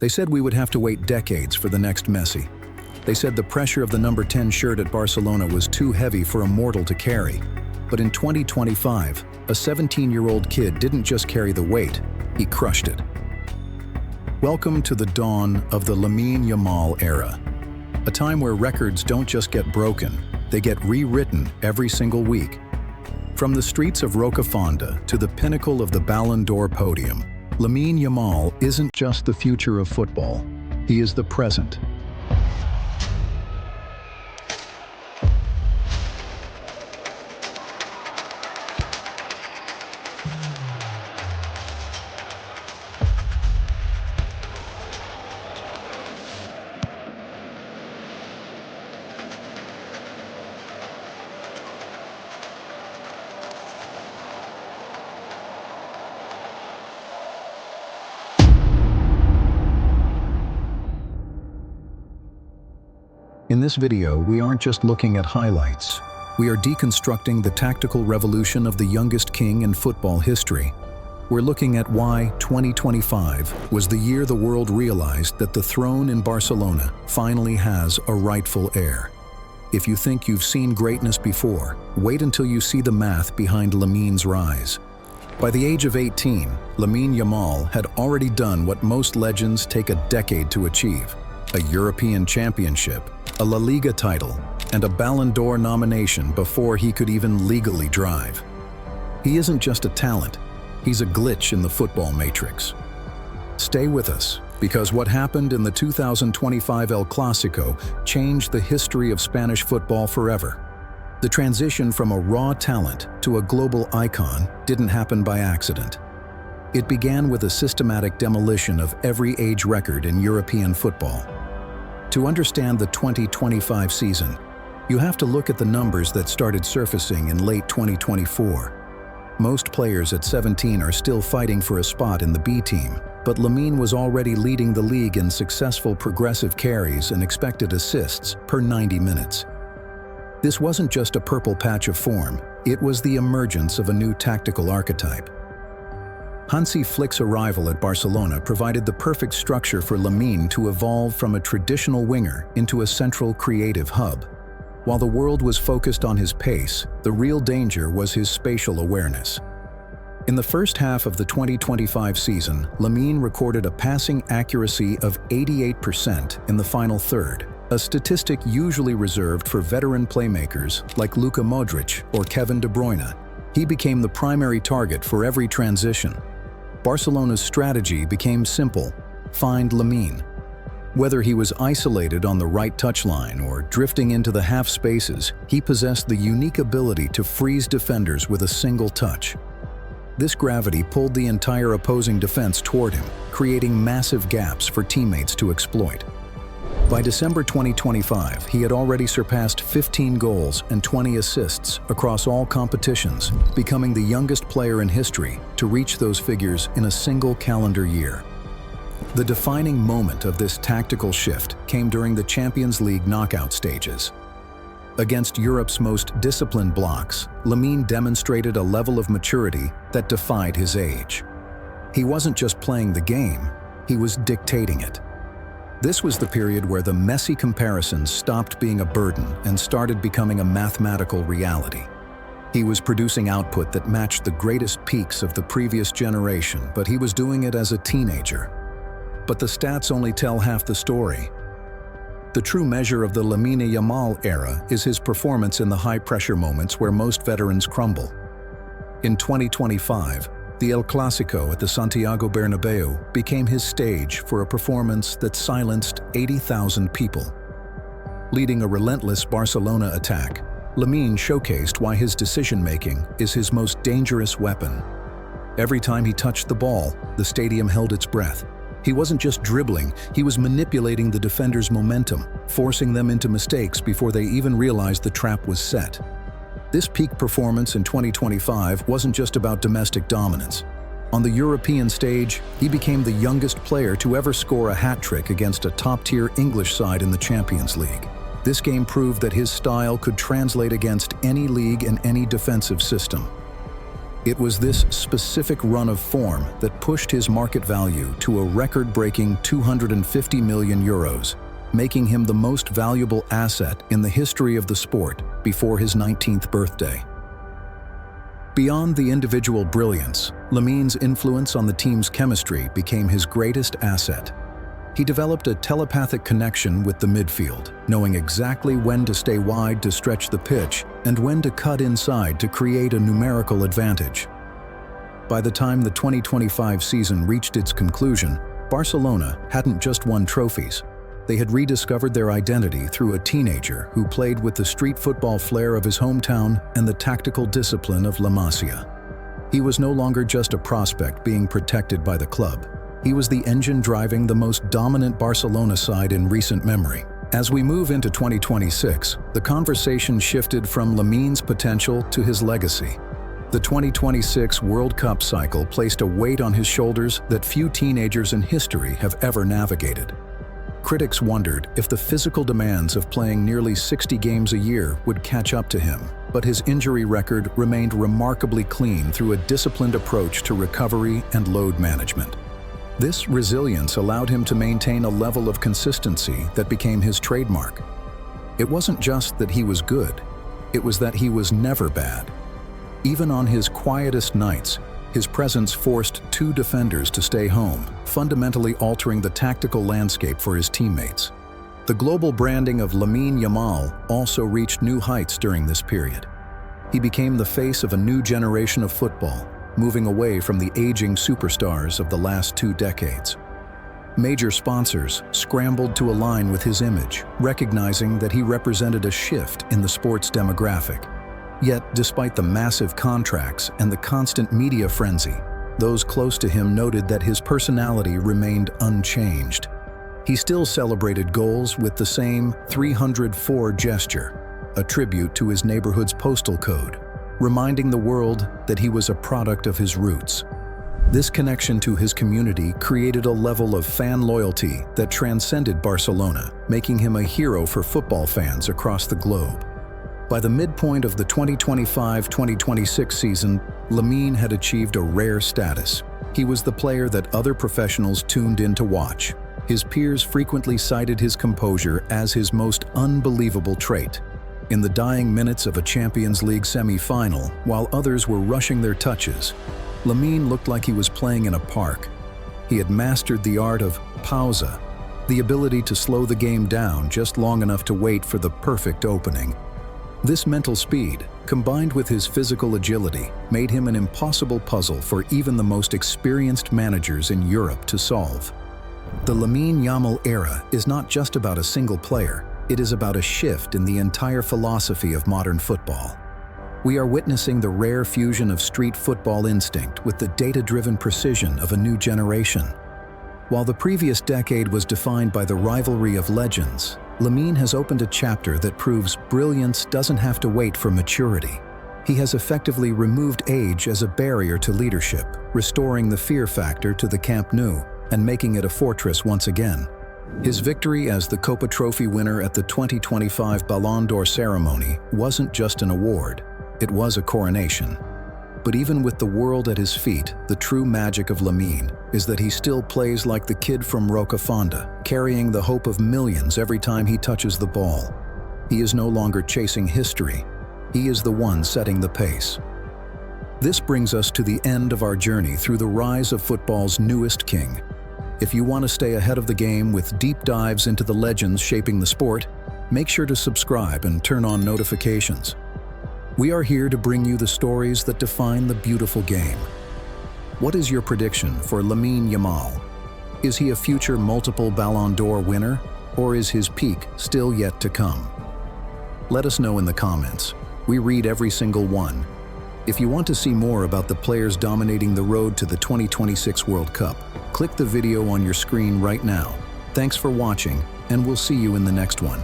They said we would have to wait decades for the next Messi. They said the pressure of the number 10 shirt at Barcelona was too heavy for a mortal to carry. But in 2025, a 17-year-old kid didn't just carry the weight, he crushed it. Welcome to the dawn of the Lamine Yamal era. A time where records don't just get broken, they get rewritten every single week. From the streets of Rocafonda to the pinnacle of the Ballon d'Or podium, Lamine Yamal isn't just the future of football, he is the present. In this video, we aren't just looking at highlights. We are deconstructing the tactical revolution of the youngest king in football history. We're looking at why 2025 was the year the world realized that the throne in Barcelona finally has a rightful heir. If you think you've seen greatness before, wait until you see the math behind Lamine's rise. By the age of 18, Lamine Yamal had already done what most legends take a decade to achieve: a European championship, a La Liga title, and a Ballon d'Or nomination before he could even legally drive. He isn't just a talent, he's a glitch in the football matrix. Stay with us, because what happened in the 2025 El Clasico changed the history of Spanish football forever. The transition from a raw talent to a global icon didn't happen by accident. It began with a systematic demolition of every age record in European football. To understand the 2025 season, you have to look at the numbers that started surfacing in late 2024. Most players at 17 are still fighting for a spot in the B team, but Lamine was already leading the league in successful progressive carries and expected assists per 90 minutes. This wasn't just a purple patch of form, it was the emergence of a new tactical archetype. Hansi Flick's arrival at Barcelona provided the perfect structure for Lamine to evolve from a traditional winger into a central creative hub. While the world was focused on his pace, the real danger was his spatial awareness. In the first half of the 2025 season, Lamine recorded a passing accuracy of 88% in the final third, a statistic usually reserved for veteran playmakers like Luka Modric or Kevin De Bruyne. He became the primary target for every transition. Barcelona's strategy became simple: find Lamine. Whether he was isolated on the right touchline or drifting into the half spaces, he possessed the unique ability to freeze defenders with a single touch. This gravity pulled the entire opposing defense toward him, creating massive gaps for teammates to exploit. By December 2025, he had already surpassed 15 goals and 20 assists across all competitions, becoming the youngest player in history to reach those figures in a single calendar year. The defining moment of this tactical shift came during the Champions League knockout stages. Against Europe's most disciplined blocks, Lamine demonstrated a level of maturity that defied his age. He wasn't just playing the game, he was dictating it. This was the period where the Messi comparisons stopped being a burden and started becoming a mathematical reality. He was producing output that matched the greatest peaks of the previous generation, but he was doing it as a teenager. But the stats only tell half the story. The true measure of the Lamine Yamal era is his performance in the high-pressure moments where most veterans crumble. In 2025, the El Clasico at the Santiago Bernabéu became his stage for a performance that silenced 80,000 people. Leading a relentless Barcelona attack, Lamine showcased why his decision-making is his most dangerous weapon. Every time he touched the ball, the stadium held its breath. He wasn't just dribbling, he was manipulating the defender's momentum, forcing them into mistakes before they even realized the trap was set. This peak performance in 2025 wasn't just about domestic dominance. On the European stage, he became the youngest player to ever score a hat-trick against a top-tier English side in the Champions League. This game proved that his style could translate against any league and any defensive system. It was this specific run of form that pushed his market value to a record-breaking €250 million, making him the most valuable asset in the history of the sport before his 19th birthday. Beyond the individual brilliance, Lamine's influence on the team's chemistry became his greatest asset. He developed a telepathic connection with the midfield, knowing exactly when to stay wide to stretch the pitch and when to cut inside to create a numerical advantage. By the time the 2025 season reached its conclusion, Barcelona hadn't just won trophies. They had rediscovered their identity through a teenager who played with the street football flair of his hometown and the tactical discipline of La Masia. He was no longer just a prospect being protected by the club. He was the engine driving the most dominant Barcelona side in recent memory. As we move into 2026, the conversation shifted from Lamine's potential to his legacy. The 2026 World Cup cycle placed a weight on his shoulders that few teenagers in history have ever navigated. Critics wondered if the physical demands of playing nearly 60 games a year would catch up to him, but his injury record remained remarkably clean through a disciplined approach to recovery and load management. This resilience allowed him to maintain a level of consistency that became his trademark. It wasn't just that he was good, it was that he was never bad. Even on his quietest nights, his presence forced two defenders to stay home, fundamentally altering the tactical landscape for his teammates. The global branding of Lamine Yamal also reached new heights during this period. He became the face of a new generation of football, moving away from the aging superstars of the last 2 decades. Major sponsors scrambled to align with his image, recognizing that he represented a shift in the sport's demographic. Yet, despite the massive contracts and the constant media frenzy, those close to him noted that his personality remained unchanged. He still celebrated goals with the same 304 gesture, a tribute to his neighborhood's postal code, reminding the world that he was a product of his roots. This connection to his community created a level of fan loyalty that transcended Barcelona, making him a hero for football fans across the globe. By the midpoint of the 2025-2026 season, Lamine had achieved a rare status. He was the player that other professionals tuned in to watch. His peers frequently cited his composure as his most unbelievable trait. In the dying minutes of a Champions League semi-final, while others were rushing their touches, Lamine looked like he was playing in a park. He had mastered the art of pausa, the ability to slow the game down just long enough to wait for the perfect opening. This mental speed, combined with his physical agility, made him an impossible puzzle for even the most experienced managers in Europe to solve. The Lamine Yamal era is not just about a single player. It is about a shift in the entire philosophy of modern football. We are witnessing the rare fusion of street football instinct with the data-driven precision of a new generation. While the previous decade was defined by the rivalry of legends, Lamine has opened a chapter that proves brilliance doesn't have to wait for maturity. He has effectively removed age as a barrier to leadership, restoring the fear factor to the Camp Nou and making it a fortress once again. His victory as the Copa Trophy winner at the 2025 Ballon d'Or ceremony wasn't just an award, it was a coronation. But even with the world at his feet, the true magic of Lamine is that he still plays like the kid from Rocafonda, carrying the hope of millions every time he touches the ball. He is no longer chasing history, he is the one setting the pace. This brings us to the end of our journey through the rise of football's newest king. If you want to stay ahead of the game with deep dives into the legends shaping the sport, make sure to subscribe and turn on notifications. We are here to bring you the stories that define the beautiful game. What is your prediction for Lamine Yamal? Is he a future multiple Ballon d'Or winner, or is his peak still yet to come? Let us know in the comments. We read every single one. If you want to see more about the players dominating the road to the 2026 World Cup, click the video on your screen right now. Thanks for watching, and we'll see you in the next one.